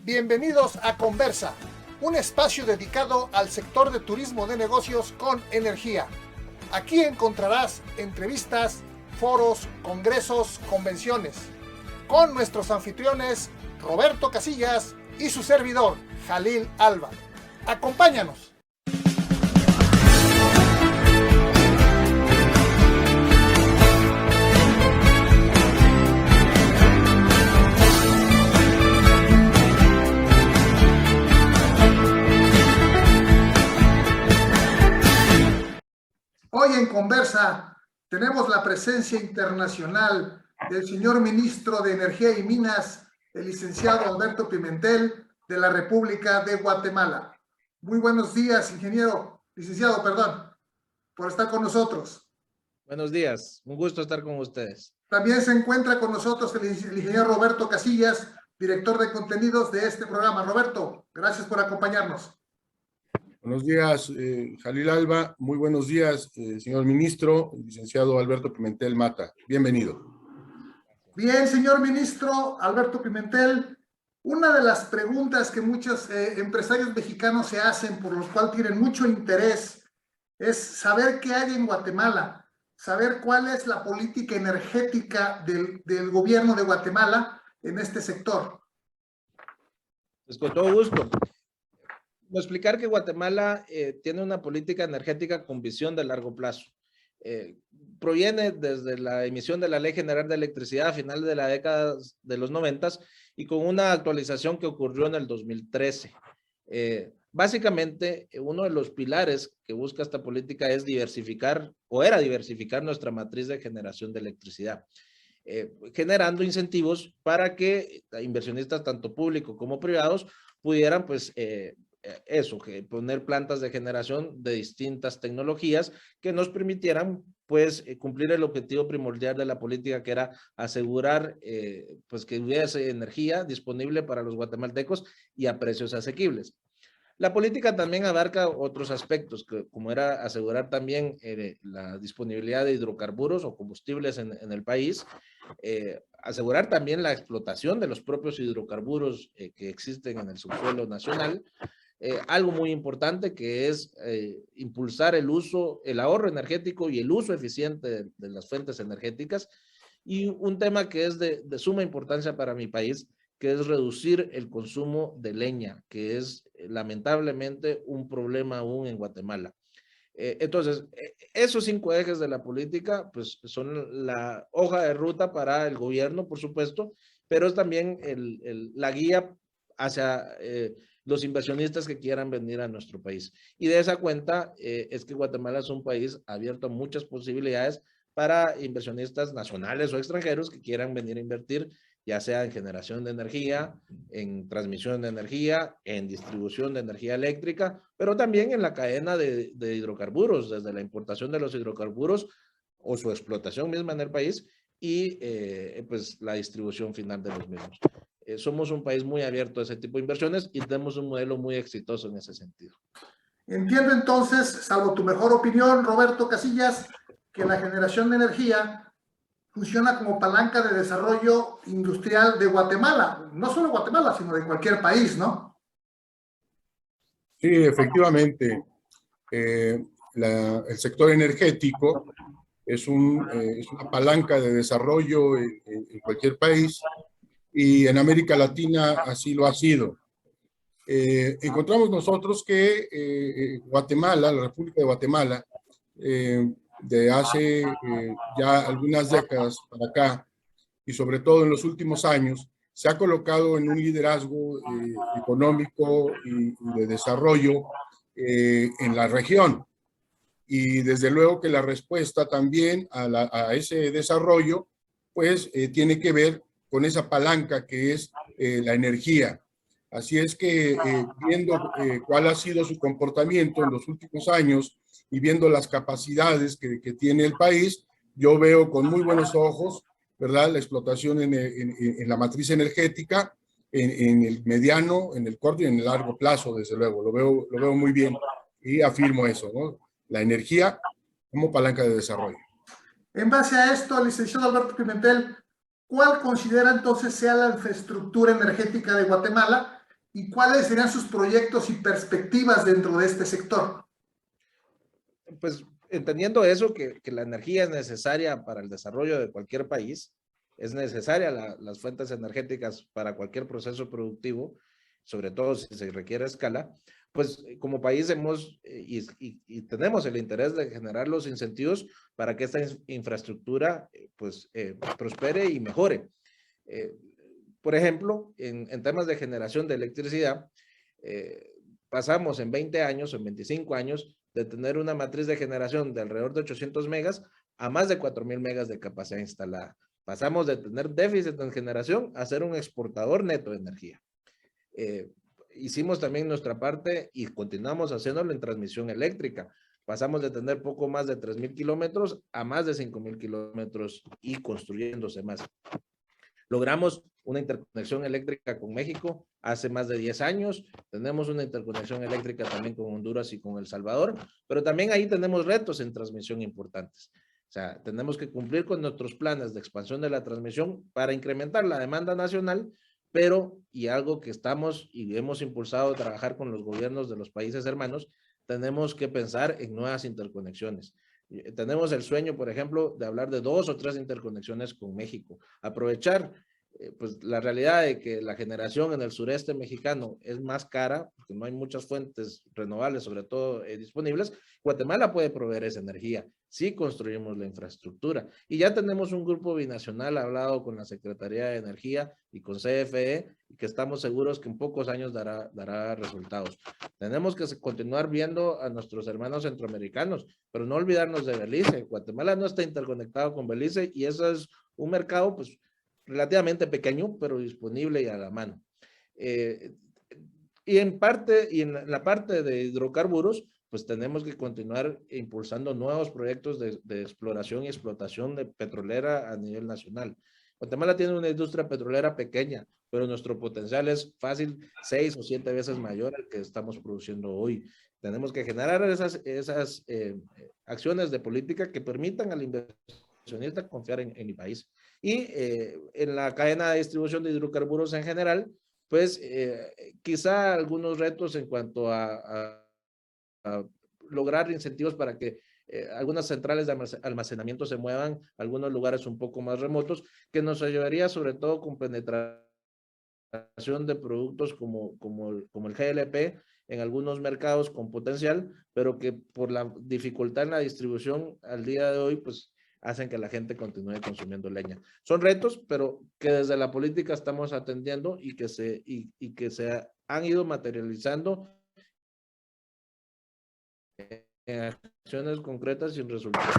Bienvenidos a Conversa, un espacio dedicado al sector de turismo de negocios con energía. Aquí encontrarás entrevistas, foros, congresos, convenciones, con nuestros anfitriones Roberto Casillas y su servidor, Jalil Alba. ¡Acompáñanos! Hoy en Conversa tenemos la presencia internacional del señor ministro de Energía y Minas, el licenciado Alberto Pimentel, de la República de Guatemala. Muy buenos días, licenciado, por estar con nosotros. Buenos días, un gusto estar con ustedes. También se encuentra con nosotros el ingeniero Roberto Casillas, director de contenidos de este programa. Roberto, gracias por acompañarnos. Buenos días, Jalil Alba. Muy buenos días, señor ministro, licenciado Alberto Pimentel Mata. Bienvenido. Bien, señor ministro Alberto Pimentel, una de las preguntas que muchos empresarios mexicanos se hacen, por lo cual tienen mucho interés, es saber qué hay en Guatemala, saber cuál es la política energética del gobierno de Guatemala en este sector. Pues con todo gusto. Explicar que Guatemala tiene una política energética con visión de largo plazo. Proviene desde la emisión de la Ley General de Electricidad a finales de la década de los 90 y con una actualización que ocurrió en el 2013. Básicamente, uno de los pilares que busca esta política es diversificar, o era diversificar nuestra matriz de generación de electricidad, generando incentivos para que inversionistas tanto públicos como privados pudieran pues poner plantas de generación de distintas tecnologías que nos permitieran pues cumplir el objetivo primordial de la política, que era asegurar pues que hubiese energía disponible para los guatemaltecos y a precios asequibles. La política también abarca otros aspectos, como era asegurar también la disponibilidad de hidrocarburos o combustibles en el país, asegurar también la explotación de los propios hidrocarburos que existen en el subsuelo nacional. Algo muy importante que es impulsar el ahorro energético y el uso eficiente de las fuentes energéticas, y un tema que es de suma importancia para mi país, que es reducir el consumo de leña, que es lamentablemente un problema aún en Guatemala. Entonces, esos 5 ejes de la política pues son la hoja de ruta para el gobierno, por supuesto, pero es también la guía hacia los inversionistas que quieran venir a nuestro país. Y de esa cuenta es que Guatemala es un país abierto a muchas posibilidades para inversionistas nacionales o extranjeros que quieran venir a invertir, ya sea en generación de energía, en transmisión de energía, en distribución de energía eléctrica, pero también en la cadena de hidrocarburos, desde la importación de los hidrocarburos o su explotación misma en el país y pues la distribución final de los mismos. Somos un país muy abierto a ese tipo de inversiones y tenemos un modelo muy exitoso en ese sentido. Entiendo entonces, salvo tu mejor opinión, Roberto Casillas, que la generación de energía funciona como palanca de desarrollo industrial de Guatemala, no solo Guatemala, sino de cualquier país, ¿no? Sí, efectivamente. El sector energético es una palanca de desarrollo en cualquier país, y en América Latina así lo ha sido. Encontramos nosotros que Guatemala, la República de Guatemala, de hace ya algunas décadas para acá, y sobre todo en los últimos años, se ha colocado en un liderazgo económico y de desarrollo en la región. Y desde luego que la respuesta también a ese desarrollo, pues tiene que ver con esa palanca que es la energía. Así es que viendo cuál ha sido su comportamiento en los últimos años y viendo las capacidades que tiene el país, yo veo con muy buenos ojos, ¿verdad?, la explotación en la matriz energética, en el mediano, en el corto y en el largo plazo, desde luego. Lo veo muy bien y afirmo eso, ¿no? La energía como palanca de desarrollo. En base a esto, licenciado Alberto Pimentel, ¿cuál considera entonces sea la infraestructura energética de Guatemala y cuáles serían sus proyectos y perspectivas dentro de este sector. Pues entendiendo eso, que la energía es necesaria para el desarrollo de cualquier país, es necesaria las fuentes energéticas para cualquier proceso productivo, sobre todo si se requiere a escala, pues como país hemos y tenemos el interés de generar los incentivos para que esta infraestructura prospere y mejore. Por ejemplo, en temas de generación de electricidad, pasamos en 20 años o en 25 años de tener una matriz de generación de alrededor de 800 megas a más de 4,000 megas de capacidad instalada. Pasamos de tener déficit en generación a ser un exportador neto de energía. Hicimos también nuestra parte y continuamos haciéndolo en transmisión eléctrica. Pasamos de tener poco más de 3,000 kilómetros a más de 5,000 kilómetros y construyéndose más. Logramos una interconexión eléctrica con México hace más de 10 años. Tenemos una interconexión eléctrica también con Honduras y con El Salvador, pero también ahí tenemos retos en transmisión importantes. O sea, tenemos que cumplir con nuestros planes de expansión de la transmisión para incrementar la demanda nacional, pero, y algo que estamos y hemos impulsado trabajar con los gobiernos de los países hermanos, tenemos que pensar en nuevas interconexiones. Tenemos el sueño, por ejemplo, de hablar de 2 o 3 interconexiones con México. Aprovechar pues la realidad de que la generación en el sureste mexicano es más cara, porque no hay muchas fuentes renovables, sobre todo disponibles. Guatemala puede proveer esa energía si construimos la infraestructura. Y ya tenemos un grupo binacional hablado con la Secretaría de Energía y con CFE, y que estamos seguros que en pocos años dará resultados. Tenemos que continuar viendo a nuestros hermanos centroamericanos, pero no olvidarnos de Belice. Guatemala no está interconectado con Belice y eso es un mercado pues relativamente pequeño, pero disponible y a la mano. Y en la parte de hidrocarburos, pues tenemos que continuar impulsando nuevos proyectos de exploración y explotación de petrolera a nivel nacional. Guatemala tiene una industria petrolera pequeña, pero nuestro potencial es fácil 6 o 7 veces mayor al que estamos produciendo hoy. Tenemos que generar esas acciones de política que permitan al inversionista confiar en mi país. Y en la cadena de distribución de hidrocarburos en general, pues quizá algunos retos en cuanto a lograr incentivos para que algunas centrales de almacenamiento se muevan a algunos lugares un poco más remotos, que nos ayudaría sobre todo con penetración de productos como el GLP en algunos mercados con potencial, pero que por la dificultad en la distribución al día de hoy, pues hacen que la gente continúe consumiendo leña. Son retos, pero que desde la política estamos atendiendo y que se han ido materializando en acciones concretas sin resultados.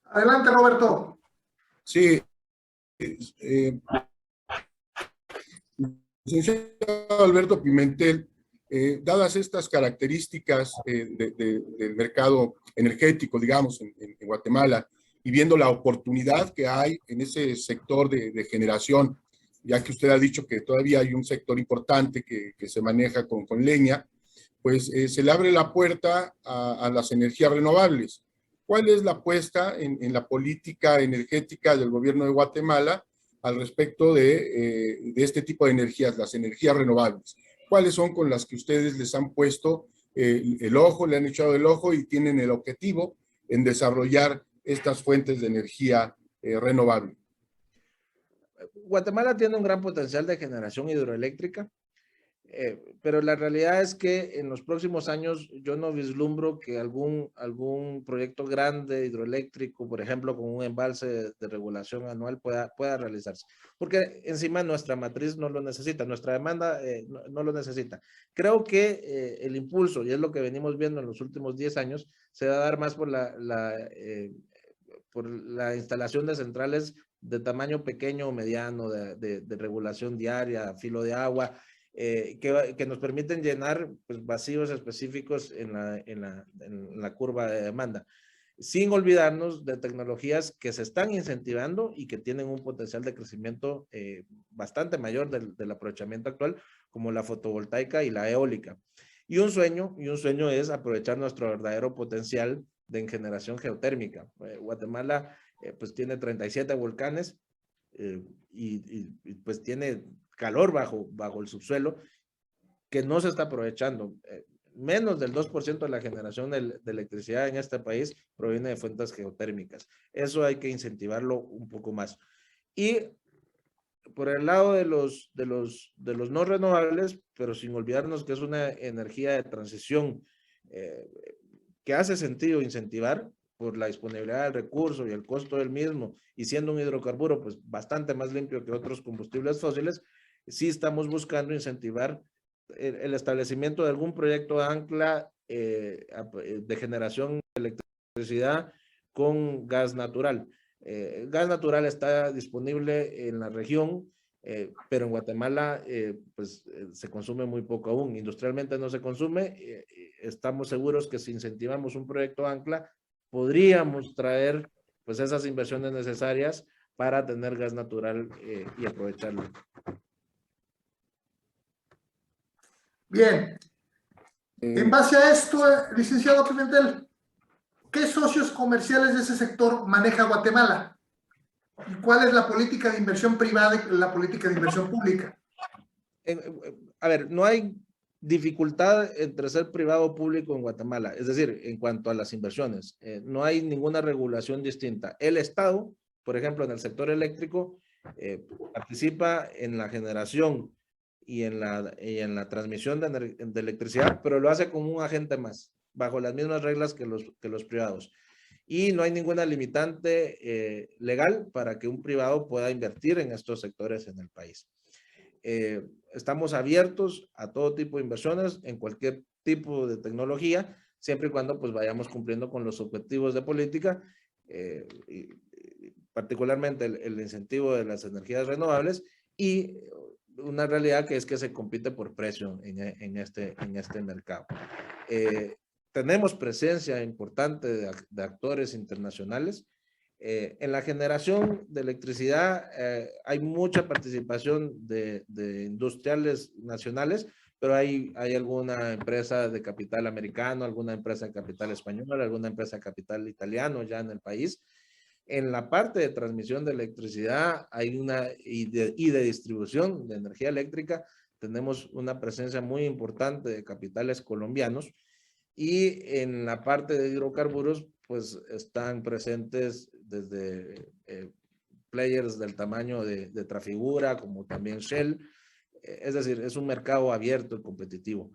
Adelante, Roberto. Sí. Licenciado Alberto Pimentel, dadas estas características del mercado energético, digamos, en Guatemala, y viendo la oportunidad que hay en ese sector de generación, ya que usted ha dicho que todavía hay un sector importante que se maneja con leña, pues se le abre la puerta a las energías renovables. ¿Cuál es la apuesta en la política energética del gobierno de Guatemala al respecto de este tipo de energías, las energías renovables? ¿Cuáles son con las que ustedes les han puesto el ojo, le han echado el ojo y tienen el objetivo en desarrollar estas fuentes de energía renovable? Guatemala tiene un gran potencial de generación hidroeléctrica, pero la realidad es que en los próximos años yo no vislumbro que algún proyecto grande hidroeléctrico, por ejemplo, con un embalse de regulación anual pueda realizarse, porque encima nuestra matriz no lo necesita, nuestra demanda no lo necesita. Creo que el impulso, y es lo que venimos viendo en los últimos 10 años, se va a dar más por la instalación de centrales de tamaño pequeño o mediano, de regulación diaria, filo de agua, que nos permiten llenar pues, vacíos específicos en la curva de demanda, sin olvidarnos de tecnologías que se están incentivando y que tienen un potencial de crecimiento bastante mayor del aprovechamiento actual, como la fotovoltaica y la eólica. Y un sueño es aprovechar nuestro verdadero potencial de generación geotérmica. Guatemala pues tiene 37 volcanes y pues tiene calor bajo el subsuelo que no se está aprovechando. Menos del 2% de la generación de electricidad en este país proviene de fuentes geotérmicas. Eso hay que incentivarlo un poco más. Y por el lado de los no renovables, pero sin olvidarnos que es una energía de transición que hace sentido incentivar por la disponibilidad del recurso y el costo del mismo, y siendo un hidrocarburo pues bastante más limpio que otros combustibles fósiles, sí estamos buscando incentivar el establecimiento de algún proyecto de ancla de generación de electricidad con gas natural. Gas natural está disponible en la región, pero en Guatemala se consume muy poco aún. Industrialmente no se consume. Estamos seguros que si incentivamos un proyecto ancla, podríamos traer pues esas inversiones necesarias para tener gas natural y aprovecharlo. Bien. En base a esto, licenciado Pimentel, ¿qué socios comerciales de ese sector maneja Guatemala? ¿Y cuál es la política de inversión privada y la política de inversión pública? A ver, no hay dificultad entre ser privado o público en Guatemala, es decir, en cuanto a las inversiones, no hay ninguna regulación distinta. El Estado, por ejemplo, en el sector eléctrico, participa en la generación y en la transmisión de electricidad, pero lo hace como un agente más, bajo las mismas reglas que los privados. Y no hay ninguna limitante legal para que un privado pueda invertir en estos sectores en el país. Estamos abiertos a todo tipo de inversiones en cualquier tipo de tecnología, siempre y cuando pues vayamos cumpliendo con los objetivos de política, y particularmente el incentivo de las energías renovables, y una realidad que es que se compite por precio en este mercado. Tenemos presencia importante de actores internacionales. En la generación de electricidad hay mucha participación de industriales nacionales, pero hay alguna empresa de capital americano, alguna empresa de capital español, alguna empresa de capital italiano ya en el país. En la parte de transmisión de electricidad y de distribución de energía eléctrica, tenemos una presencia muy importante de capitales colombianos. Y en la parte de hidrocarburos, pues están presentes desde players del tamaño de Trafigura, como también Shell. Es decir, es un mercado abierto y competitivo.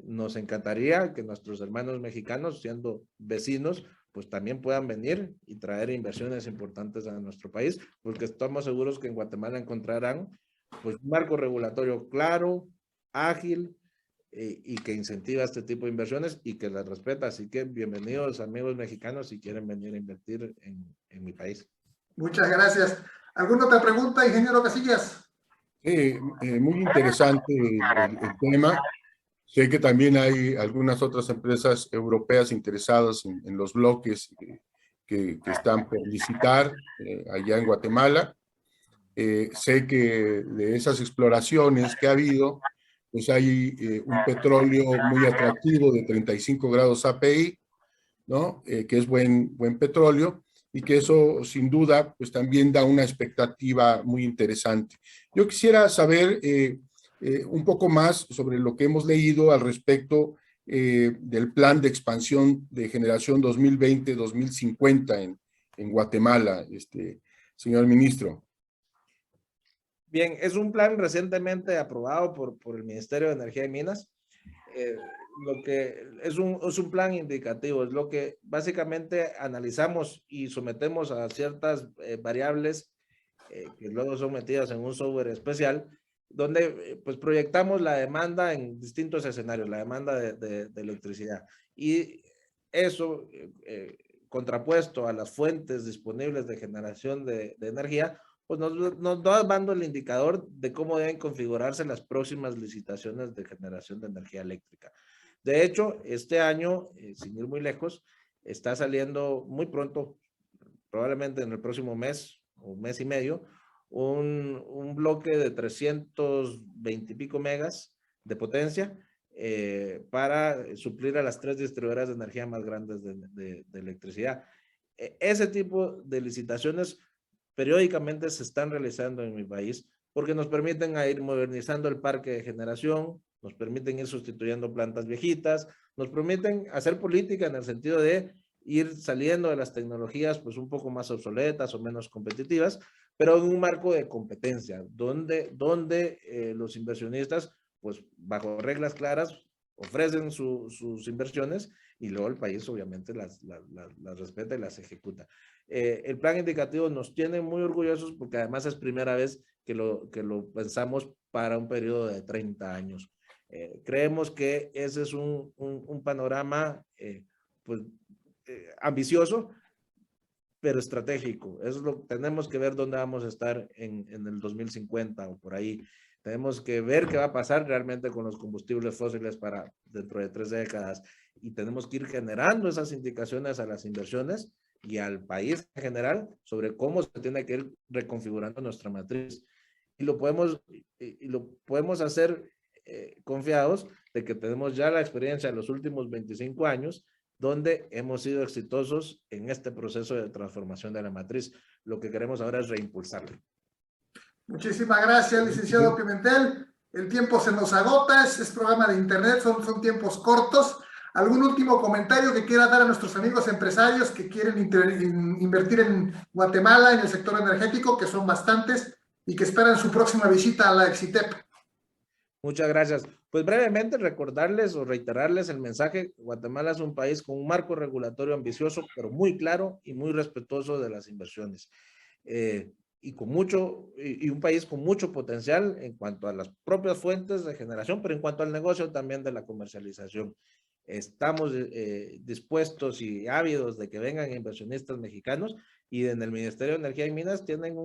Nos encantaría que nuestros hermanos mexicanos, siendo vecinos, pues también puedan venir y traer inversiones importantes a nuestro país, porque estamos seguros que en Guatemala encontrarán pues un marco regulatorio claro, ágil, y que incentiva este tipo de inversiones y que las respeta. Así que bienvenidos amigos mexicanos si quieren venir a invertir en mi país. Muchas gracias. ¿Alguna otra pregunta, ingeniero Casillas? Muy interesante el tema. Sé que también hay algunas otras empresas europeas interesadas en los bloques que están por licitar allá en Guatemala. Sé que de esas exploraciones que ha habido, pues hay un petróleo muy atractivo de 35 grados API, ¿no? Que es buen petróleo y que eso sin duda pues también da una expectativa muy interesante. Yo quisiera saber un poco más sobre lo que hemos leído al respecto del plan de expansión de generación 2020-2050 en Guatemala, señor ministro. Bien, es un plan recientemente aprobado por el Ministerio de Energía y Minas. Lo que es un plan indicativo, es lo que básicamente analizamos y sometemos a ciertas variables que luego son metidas en un software especial, donde pues proyectamos la demanda en distintos escenarios, la demanda de electricidad. Y eso contrapuesto a las fuentes disponibles de generación de energía, pues nos va dando el indicador de cómo deben configurarse las próximas licitaciones de generación de energía eléctrica. De hecho, este año, sin ir muy lejos, está saliendo muy pronto, probablemente en el próximo mes o mes y medio, un bloque de 320 y pico megas de potencia para suplir a las 3 distribuidoras de energía más grandes de electricidad. Ese tipo de licitaciones periódicamente se están realizando en mi país, porque nos permiten ir modernizando el parque de generación, nos permiten ir sustituyendo plantas viejitas, nos permiten hacer política en el sentido de ir saliendo de las tecnologías pues un poco más obsoletas o menos competitivas, pero en un marco de competencia, donde los inversionistas, pues bajo reglas claras, ofrecen sus inversiones y luego el país obviamente las respeta y las ejecuta. El plan indicativo nos tiene muy orgullosos porque además es primera vez que lo pensamos para un periodo de 30 años. Creemos que ese es un panorama pues, ambicioso, pero estratégico. Eso es tenemos que ver dónde vamos a estar en el 2050 o por ahí. Tenemos que ver qué va a pasar realmente con los combustibles fósiles para dentro de 3 décadas y tenemos que ir generando esas indicaciones a las inversiones y al país en general sobre cómo se tiene que ir reconfigurando nuestra matriz. Y lo podemos hacer confiados de que tenemos ya la experiencia de los últimos 25 años donde hemos sido exitosos en este proceso de transformación de la matriz. Lo que queremos ahora es reimpulsarlo. Muchísimas gracias, licenciado Pimentel. El tiempo se nos agota, es programa de internet, son tiempos cortos. ¿Algún último comentario que quiera dar a nuestros amigos empresarios que quieren invertir en Guatemala, en el sector energético, que son bastantes, y que esperan su próxima visita a la Excitep? Muchas gracias. Pues brevemente recordarles o reiterarles el mensaje: Guatemala es un país con un marco regulatorio ambicioso, pero muy claro y muy respetuoso de las inversiones. Y un país con mucho potencial en cuanto a las propias fuentes de generación, pero en cuanto al negocio también de la comercialización. Estamos dispuestos y ávidos de que vengan inversionistas mexicanos y en el Ministerio de Energía y Minas tienen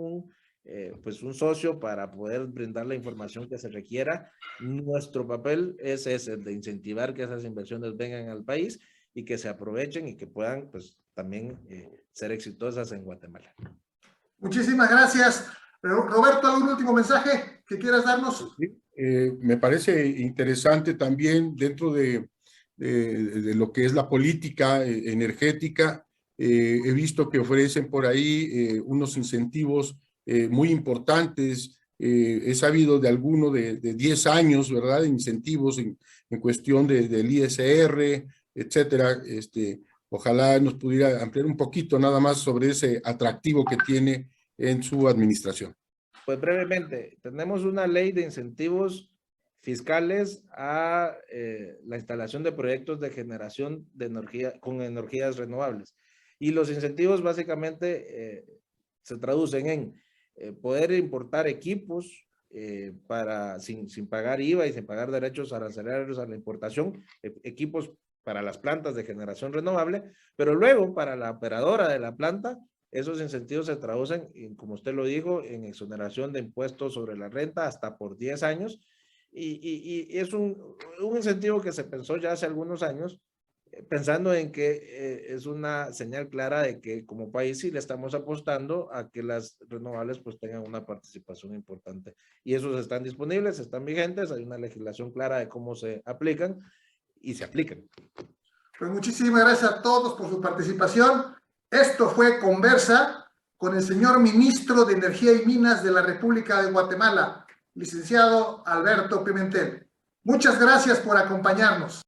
pues un socio para poder brindar la información que se requiera. Nuestro papel es el de incentivar que esas inversiones vengan al país y que se aprovechen y que puedan pues también ser exitosas en Guatemala. Muchísimas gracias. Roberto, ¿algún último mensaje que quieras darnos? Sí, me parece interesante también dentro de lo que es la política energética. He visto que ofrecen por ahí unos incentivos muy importantes. He sabido de alguno de 10 años, ¿verdad? De incentivos en cuestión del ISR, etcétera. Ojalá nos pudiera ampliar un poquito nada más sobre ese atractivo que tiene en su administración. Pues brevemente, tenemos una ley de incentivos fiscales a la instalación de proyectos de generación de energía con energías renovables. Y los incentivos básicamente se traducen en poder importar equipos sin pagar IVA y sin pagar derechos arancelarios a la importación, equipos para las plantas de generación renovable, pero luego para la operadora de la planta, esos incentivos se traducen, como usted lo dijo, en exoneración de impuestos sobre la renta hasta por 10 años. Y es un incentivo que se pensó ya hace algunos años, pensando en que es una señal clara de que como país sí le estamos apostando a que las renovables pues tengan una participación importante. Y esos están disponibles, están vigentes, hay una legislación clara de cómo se aplican y se aplican. Pues muchísimas gracias a todos por su participación. Esto fue Conversa con el señor Ministro de Energía y Minas de la República de Guatemala, licenciado Alberto Pimentel. Muchas gracias por acompañarnos.